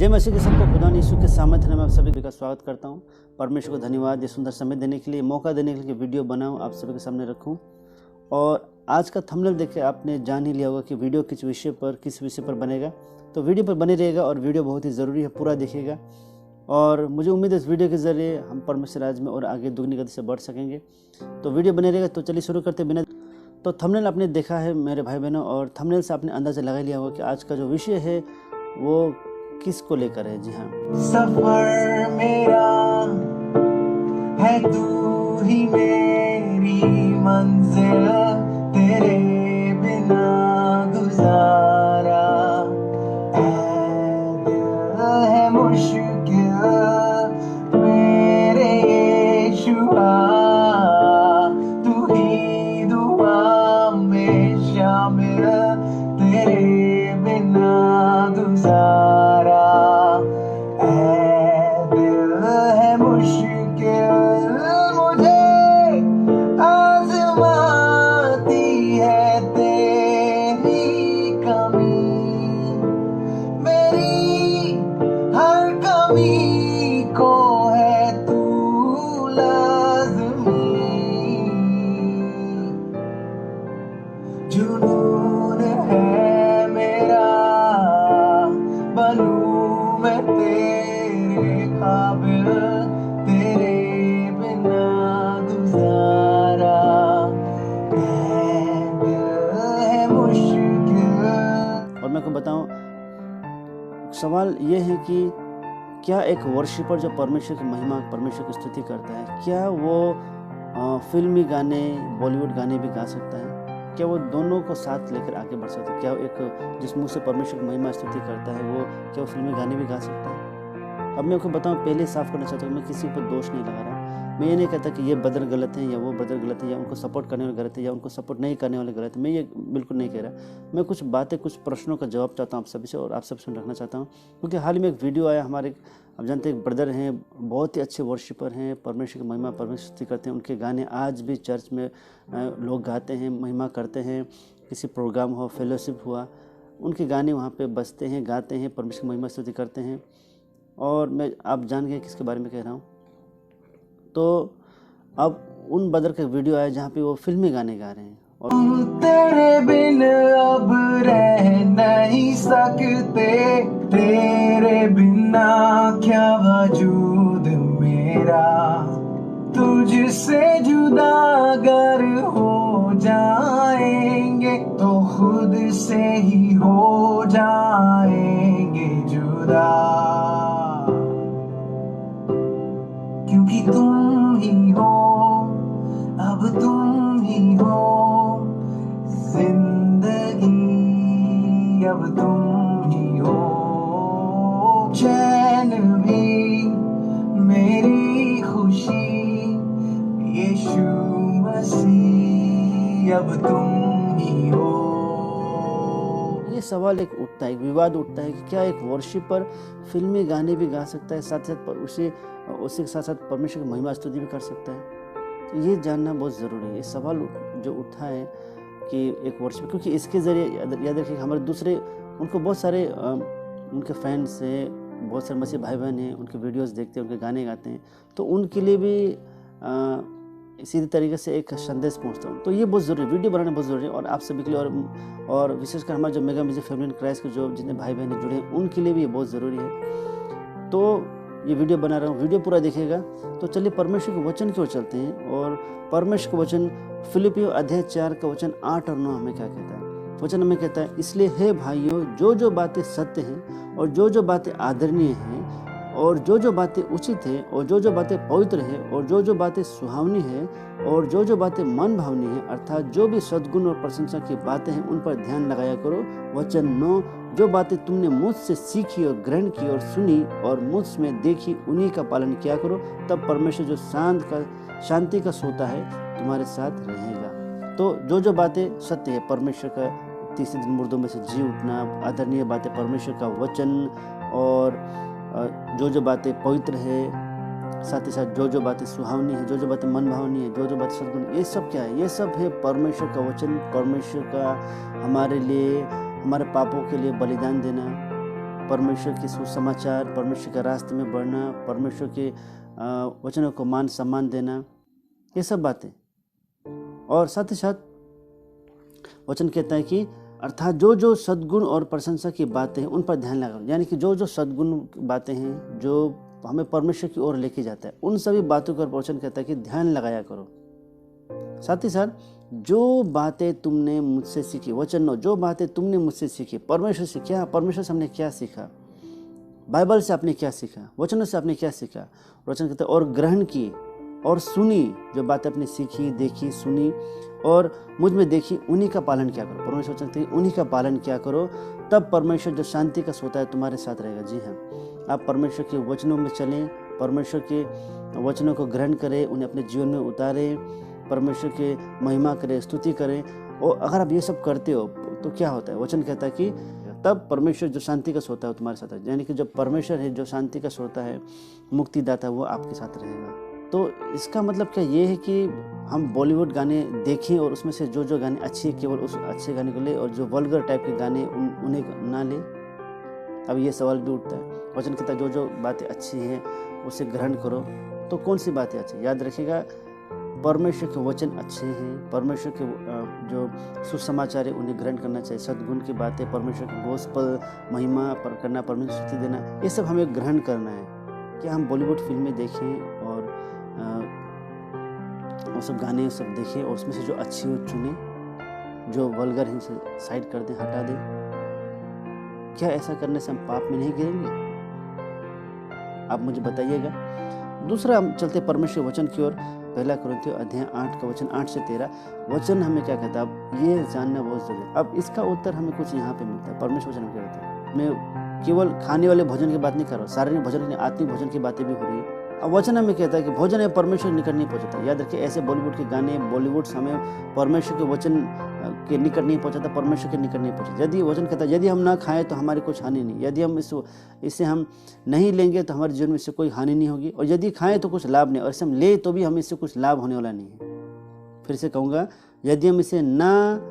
जय मसीह के सबको खुदा यीशु के सामर्थ्य में मैं आप सभी का स्वागत करता हूं। परमेश्वर को धन्यवाद ये सुंदर समय देने के लिए, मौका देने के लिए वीडियो बनाऊं, आप सभी के सामने रखूं। और आज का थंबनेल देख के आपने जान ही लिया होगा कि वीडियो किस विषय पर बनेगा। तो वीडियो पर बने रहेगा और वीडियो बहुत ही ज़रूरी है, पूरा देखिएगा। और मुझे उम्मीद है इस वीडियो के ज़रिए हम परमेश्वर राज में और आगे दुगनी गति से बढ़ सकेंगे। तो वीडियो बने रहेगा। तो चलिए शुरू करते बिना। तो थंबनेल आपने देखा है मेरे भाई बहनों, और थंबनेल से आपने अंदाज़ा लगा लिया होगा कि आज का जो विषय है वो किसको लेकर है। जी हाँ, सफर मेरा है, तू ही मेरी मंजिल, तेरे बिना गुजारा है, दिल है मुश्किल मेरे यीशुआ, तू ही दुआ में शामिल, तेरे बिना गुजारा है, दिल है मुश्किल मुझे आजमाती है तेरी कमी, मेरी हर कमी को है तू लाज़मी, जुनून है मेरा बनूं मैं तेरे काबिल, तेरे बिना गुजारा है, दिल है मुश्किल। और मैं आपको बताऊं, सवाल ये है कि क्या एक वर्शिपर जो परमेश्वर की महिमा, परमेश्वर की स्तुति करता है, क्या वो फिल्मी गाने, बॉलीवुड गाने भी गा सकता है? क्या वो दोनों को साथ लेकर आगे बढ़ सकता है? क्या एक जिस मुँह से परमेश्वर की महिमा स्तुति करता है वो क्या वो फिल्मी गाने भी गा सकता है? अब मैं आपको बताऊं, पहले साफ करना चाहता हूँ, मैं किसी पर दोष नहीं लगा रहा। मैं ये नहीं कहता कि ये ब्रदर गलत हैं या वो ब्रदर गलत है, या उनको सपोर्ट करने वाले गलत है या उनको सपोर्ट नहीं करने वाले गलत है। मैं ये बिल्कुल नहीं कह रहा। मैं कुछ बातें, कुछ प्रश्नों का जवाब चाहता हूँ आप सभी से, और आप सबसे रखना चाहता हूँ। क्योंकि हाल ही में एक वीडियो आया हमारे, आप जानते हैं, एक ब्रदर हैं, बहुत ही अच्छे वर्शिपर हैं, परमेश्वर की महिमा, परमेश्वर स्तुति करते हैं। उनके गाने आज भी चर्च में लोग गाते हैं, महिमा करते हैं। किसी प्रोग्राम हो, फेलोशिप हुआ, उनके गाने वहाँ पे बजते हैं, गाते हैं, परमेश्वर की महिमा स्तुति करते हैं। और मैं, आप जान गए किसके बारे में कह रहा हूँ। तो अब उन ब्रदर का वीडियो आया जहाँ पे वो फिल्मी गाने गा रहे हैं, और तेरे बिन अब रह नहीं सकते, तेरे बिना क्या वजूद मेरा, तुझसे जुदा अगर हो जाएंगे तो खुद से ही हो जाएंगे जुदा, क्योंकि तुम ही हो, अब तुम ही हो जिंदगी, अब तुम ही हो चैन भी मेरी खुशी, यीशु मसीह अब तुम ही हो। ये सवाल एक उठता है, एक विवाद उठता है कि क्या एक वर्शिपर फिल्मी गाने भी गा सकता है, साथ साथ उसी के साथ साथ परमेश्वर की महिमा स्तुति भी कर सकता है? तो ये जानना बहुत ज़रूरी है। ये सवाल जो उठा है कि एक वर्शिपर, क्योंकि इसके ज़रिए याद रखिए हमारे दूसरे, उनको बहुत सारे उनके फैंस हैं, बहुत सारे मसीह भाई बहन हैं, उनके वीडियोस देखते हैं, उनके गाने गाते हैं, तो उनके लिए भी सीधे तरीके से एक संदेश पहुंचता हूं। तो ये बहुत ज़रूरी, वीडियो बनाना बहुत ज़रूरी है, और आप सभी के लिए, और विशेषकर हमारे जो mega music family in Christ के जो जितने भाई बहन जुड़े हैं, उनके लिए भी ये बहुत ज़रूरी है। तो ये वीडियो बना रहा हूँ, वीडियो पूरा देखिएगा। तो चलिए परमेश्वर के वचन की ओर चलते हैं, और परमेश्वर का वचन फिलिपियों अध्याय 4 का वचन 8 और 9 हमें क्या कहता है। वचन हमें कहता है, इसलिए हे भाइयों, जो जो बातें सत्य हैं और जो जो बातें आदरणीय हैं और जो जो बातें उचित है और जो जो बातें पवित्र है और जो जो बातें सुहावनी है और जो जो बातें मन भावनी है, अर्थात जो भी सद्गुण और प्रशंसा की बातें हैं, उन पर ध्यान लगाया करो। वचन 9, जो बातें तुमने मुझसे सीखी और ग्रहण की और सुनी और मुझ में देखी, उन्हीं का पालन किया करो, तब परमेश्वर जो शांति का सोता है तुम्हारे साथ रहेगा। तो जो जो बातें सत्य है, परमेश्वर का तीसरे दिन मुर्दों में से जी उठना, आदरणीय बातें परमेश्वर का वचन, और जो जो बातें पवित्र है, साथ ही साथ जो जो बातें सुहावनी है, जो जो बातें मन भावनी है, जो जो बातें सद्गुण, ये सब क्या है? ये सब है परमेश्वर का वचन, परमेश्वर का हमारे लिए, हमारे पापों के लिए बलिदान देना, परमेश्वर के सुसमाचार, परमेश्वर के रास्ते में बढ़ना, परमेश्वर के वचनों को मान सम्मान देना, ये सब बातें। और साथ ही साथ वचन कहता है कि अर्थात जो जो सद्गुण और प्रशंसा की बातें हैं उन पर ध्यान लगाओ। यानी कि जो जो सद्गुण बातें हैं जो हमें परमेश्वर की ओर लेके जाता है, उन सभी बातों पर वचन कहता है कि ध्यान लगाया करो। साथ ही साथ जो बातें तुमने मुझसे सीखी, वचन नो, जो बातें तुमने मुझसे सीखी, परमेश्वर से क्या, परमेश्वर से हमने क्या सीखा, बाइबल से आपने क्या सीखा, वचनों से आपने क्या सीखा, वचन कहता है और ग्रहण की और सुनी, जो बातें आपने सीखी, देखी, सुनी और मुझ में देखी, उन्हीं का पालन क्या करो। परमेश्वर वचन कहते हैं उन्हीं का पालन क्या करो, तब परमेश्वर जो शांति का सोता है तुम्हारे साथ रहेगा। जी हाँ, आप परमेश्वर के वचनों में चलें, परमेश्वर के वचनों को ग्रहण करें, उन्हें अपने जीवन में उतारें, परमेश्वर के महिमा करें, स्तुति करें। और अगर आप ये सब करते हो तो क्या होता है, वचन कहता है कि तब परमेश्वर जो शांति का सोता है तुम्हारे साथ है। यानी कि जब परमेश्वर है जो शांति का सोता है, मुक्तिदाता, वो आपके साथ रहेगा। तो इसका मतलब क्या ये है कि हम बॉलीवुड गाने देखें और उसमें से जो जो गाने अच्छे हैं केवल उस अच्छे गाने को ले, और जो वल्गर टाइप के गाने उन्हें ना ले। अब ये सवाल भी उठता है, वचन कहता है जो जो बातें अच्छी हैं उसे ग्रहण करो। तो कौन सी बातें अच्छी? याद रखिएगा, परमेश्वर के वचन अच्छे हैं, परमेश्वर के जो सुसमाचार है उन्हें ग्रहण करना चाहिए। सद्गुण की बातें, परमेश्वर के गोस्पेल, महिमा पर करना, परमेश्वर स्तुति देना, ये सब हमें ग्रहण करना है। क्या हम बॉलीवुड फिल्में देखें और वो सब गाने सब देखें और उसमें से जो अच्छी हो चुने, जो वल्गर है उसे साइड कर दें, हटा दें? क्या ऐसा करने से हम पाप में नहीं गिरेंगे? आप मुझे बताइएगा। दूसरा हम चलते परमेश्वर वचन की ओर। पहला कुरिन्थियों अध्याय 8 का वचन 8 से 13 वचन हमें क्या कहता है, अब ये जानना बहुत जरूरी है। अब इसका उत्तर हमें कुछ यहाँ पे मिलता है। परमेश्वर वचन क्या कहता है, मैं केवल खाने वाले भोजन की बात नहीं कर रहा हूँ, शारीरिक भोजन, आत्मिक भोजन की बातें भी हो रही है। अब वचन हमें कहता है कि भोजन है परमेश्वर निकट नहीं पहुंचता। याद रखिए, ऐसे बॉलीवुड के गाने, बॉलीवुड हमें परमेश्वर के वचन के निकट नहीं पहुंचाता, परमेश्वर के निकट नहीं पहुंचाता। यदि वचन कहता है यदि हम ना खाएं तो हमारी कुछ हानि नहीं, यदि हम इसे हम नहीं लेंगे तो हमारे जीवन में इससे कोई हानि नहीं होगी, और यदि खाएं तो कुछ लाभ नहीं, और इसे हम ले तो भी हमें इससे कुछ लाभ होने वाला नहीं है। फिर से कहूँगा, यदि हम इसे ना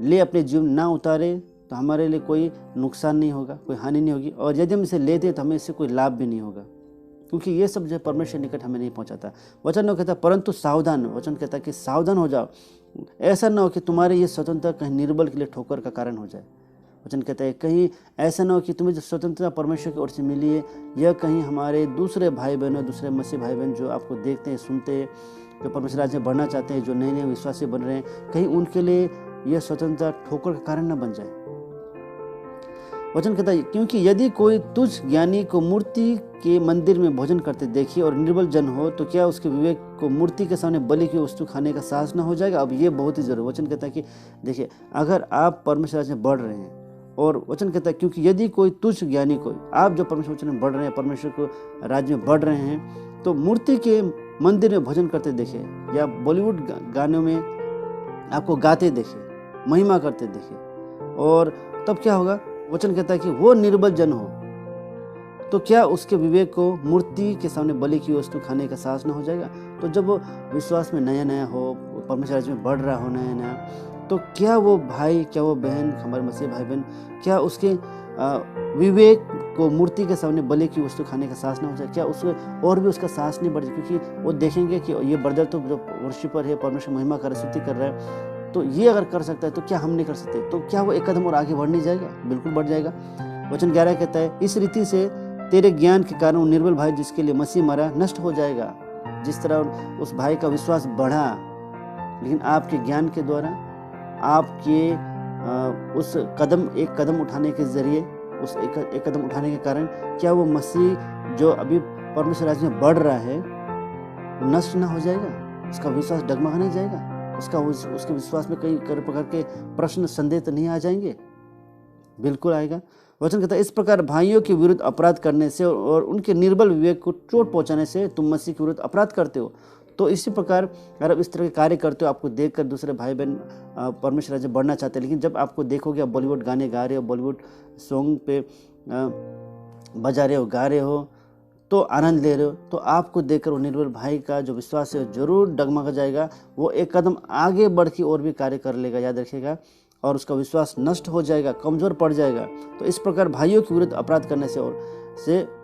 ले, अपने जीवन ना उतारे, तो हमारे लिए कोई नुकसान नहीं होगा, कोई हानि नहीं होगी, और यदि हम इसे लेते तो हमें इससे कोई लाभ भी नहीं होगा, क्योंकि ये सब जो परमेश्वर निकट हमें नहीं पहुंचाता। वचन न कहता परंतु सावधान, वचन कहता कि सावधान हो जाओ, ऐसा ना हो कि तुम्हारी ये स्वतंत्रता कहीं निर्बल के लिए ठोकर का कारण हो जाए। वचन कहता है कहीं ऐसा ना हो कि तुम्हें जो स्वतंत्रता परमेश्वर की ओर से मिली है, यह कहीं हमारे दूसरे भाई बहनों, दूसरे मसीह भाई बहन जो आपको देखते हैं, सुनते हैं, जो परमेश्वर राज्य में बढ़ना चाहते हैं, जो नए नए विश्वासी बन रहे हैं, कहीं उनके लिए यह स्वतंत्रता ठोकर का कारण न बन जाए। वचन कहता है क्योंकि यदि कोई तुझ ज्ञानी को मूर्ति के मंदिर में भोजन करते देखे और निर्बल जन हो, तो क्या उसके विवेक को मूर्ति के सामने बलि की वस्तु खाने का साहस न हो जाएगा? अब ये बहुत ही जरूरी। वचन कहता है कि देखिए, अगर आप परमेश्वर राज्य में बढ़ रहे हैं, और वचन कहता है क्योंकि यदि कोई तुझ ज्ञानी को, आप जो परमेश्वर वचन में बढ़ रहे हैं, परमेश्वर को राज्य में बढ़ रहे हैं, तो मूर्ति के मंदिर में भोजन करते देखे, या बॉलीवुड गानों में आपको गाते देखे, महिमा करते देखे, और तब क्या होगा? वचन कहता है कि वो निर्बल जन हो, तो क्या उसके विवेक को मूर्ति के सामने बलि की वस्तु खाने का साहस न हो जाएगा? तो जब वो विश्वास में नया नया हो, परमेश्वर राज्य में बढ़ रहा हो नया नया, तो क्या वो भाई, क्या वो बहन, हमारे मसीह भाई बहन, क्या उसके विवेक को मूर्ति के सामने बलि की वस्तु खाने का साहस न हो जाए? क्या उसको और भी उसका साहस नहीं बढ़ जाए? क्योंकि वो देखेंगे कि ये ब्रदर तो जो वर्शिपर है, परमेश्वर महिमा कर, स्तुति कर रहा है, तो ये अगर कर सकता है तो क्या हम नहीं कर सकते? तो क्या वो एक कदम और आगे बढ़ नहीं जाएगा? बिल्कुल बढ़ जाएगा। वचन 11 कहता है इस रीति से तेरे ज्ञान के कारण वो निर्बल भाई जिसके लिए मसीह मरा नष्ट हो जाएगा। जिस तरह उस भाई का विश्वास बढ़ा, लेकिन आपके ज्ञान के द्वारा, आपके उस एक कदम उठाने के जरिए, उस एक कदम उठाने के कारण क्या वो मसीह जो अभी परमेश्वर राज्य में बढ़ रहा है नष्ट ना हो जाएगा? उसका विश्वास डगमगा नहीं जाएगा? उसके विश्वास में कई प्रकार के प्रश्न, संदेह तो नहीं आ जाएंगे? बिल्कुल आएगा। वचन कहता है इस प्रकार भाइयों के विरुद्ध अपराध करने से और उनके निर्बल विवेक को चोट पहुंचाने से तुम मसीह के विरुद्ध अपराध करते हो। तो इसी प्रकार अगर आप इस तरह के कार्य करते हो, आपको देखकर दूसरे भाई बहन परमेश्वर राज्य बढ़ना चाहते हैं, लेकिन जब आपको देखोगे आप बॉलीवुड गाने गा रहे हो, बॉलीवुड सॉन्ग पे बजा रहे हो, गा रहे हो, तो आनंद ले रहे हो, तो आपको देखकर वो निर्बल भाई का जो विश्वास है जरूर डगमगा जाएगा। वो एक कदम आगे बढ़ के और भी कार्य कर लेगा, याद रखिएगा। और उसका विश्वास नष्ट हो जाएगा, कमज़ोर पड़ जाएगा। तो इस प्रकार भाइयों के विरुद्ध अपराध करने से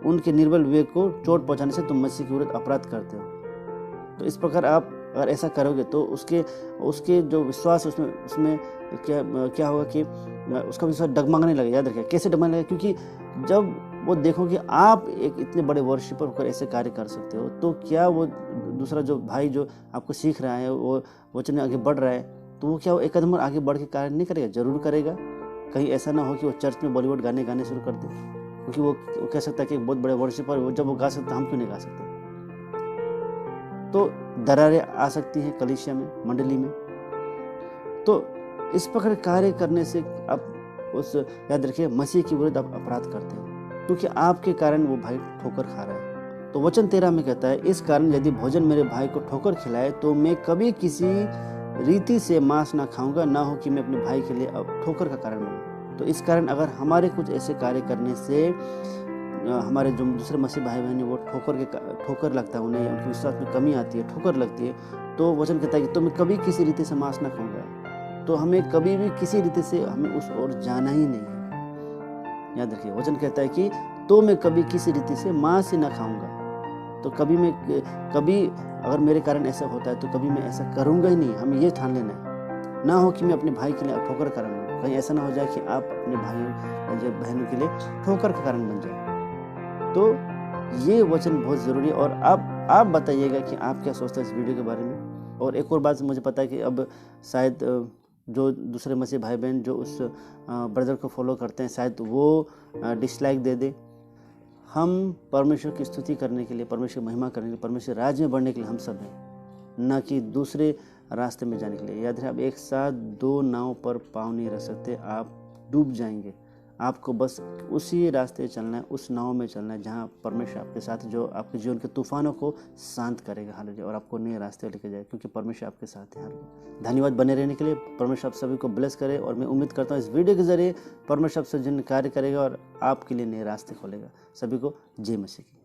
उनके निर्बल विवेक को चोट पहुंचाने से तुम मसीह के विरुद्ध अपराध करते हो। तो इस प्रकार आप अगर ऐसा करोगे तो उसके जो विश्वास उसमें क्या होगा कि उसका विश्वास डगमगाने लगेगा। याद रखिए कैसे डगमगाने लगेगा, क्योंकि जब वो देखो कि आप एक इतने बड़े वर्शिपर होकर ऐसे कार्य कर सकते हो, तो क्या वो दूसरा जो भाई जो आपको सीख रहा है, वो वचन में आगे बढ़ रहा है, तो वो क्या वो एक कदम और आगे बढ़ के कार्य नहीं करेगा? जरूर करेगा। कहीं ऐसा ना हो कि वो चर्च में बॉलीवुड गाने गाने शुरू कर दे, क्योंकि वो कह सकता है कि एक बहुत बड़े वर्शिपर वो जब वो गा सकता हम क्यों नहीं गा सकते। तो दरारें आ सकती हैं कलीसिया में, मंडली में। तो इस प्रकार कार्य करने से आप याद रखिए मसीह के विरुद्ध आप अपराध करते हैं, क्योंकि आपके कारण वो भाई ठोकर खा रहा है। तो वचन 13 में कहता है, इस कारण यदि भोजन मेरे भाई को ठोकर खिलाए तो मैं कभी किसी रीति से मांस ना खाऊंगा, ना हो कि मैं अपने भाई के लिए अब ठोकर का कारण बनूं। तो इस कारण अगर हमारे कुछ ऐसे कार्य करने से हमारे जो दूसरे मसीह भाई बहन वो ठोकर लगता है, उन्हें उनके विश्वास में कमी आती है, ठोकर लगती है, तो वचन कहता है कि तो मैं कभी किसी रीति से मांस ना खाऊंगा। तो हमें कभी भी किसी रीति से हमें उस ओर जाना ही नहीं है। याद रखिए वचन कहता है कि तो मैं कभी किसी रीति से मांस ही ना खाऊंगा। तो कभी अगर मेरे कारण ऐसा होता है तो कभी मैं ऐसा करूंगा ही नहीं। हमें ये ठान लेना है, ना हो कि मैं अपने भाई के लिए ठोकर का कारण बनूं। कहीं ऐसा ना हो जाए कि आप अपने भाइयों बहनों के लिए ठोकर का कारण बन जाए। तो ये वचन बहुत ज़रूरी है। और आप बताइएगा कि आप क्या सोचते हैं इस वीडियो के बारे में। और एक और बात मुझे पता है कि अब शायद जो दूसरे मसीह भाई बहन जो उस ब्रदर को फॉलो करते हैं, शायद वो डिसलाइक दे दे। हम परमेश्वर की स्तुति करने के लिए, परमेश्वर की महिमा करने के लिए, परमेश्वर राज्य में बढ़ने के लिए हम सब हैं, ना कि दूसरे रास्ते में जाने के लिए। याद है, आप एक साथ दो नाव पर पाँव नहीं रख सकते, आप डूब जाएंगे। आपको बस उसी रास्ते चलना है, उस नाव में चलना है जहाँ परमेश्वर आपके साथ, जो आपके जीवन के तूफानों को शांत करेगा, हालेलुया, और आपको नए रास्ते लेके जाए, क्योंकि परमेश्वर आपके साथ है। हालेलुया। धन्यवाद बने रहने के लिए। परमेश्वर आप सभी को ब्लेस करे, और मैं उम्मीद करता हूँ इस वीडियो के जरिए परमेश्वर आपसे जिन कार्य करेगा और आपके लिए नए रास्ते खोलेगा। सभी को जय मसीह की।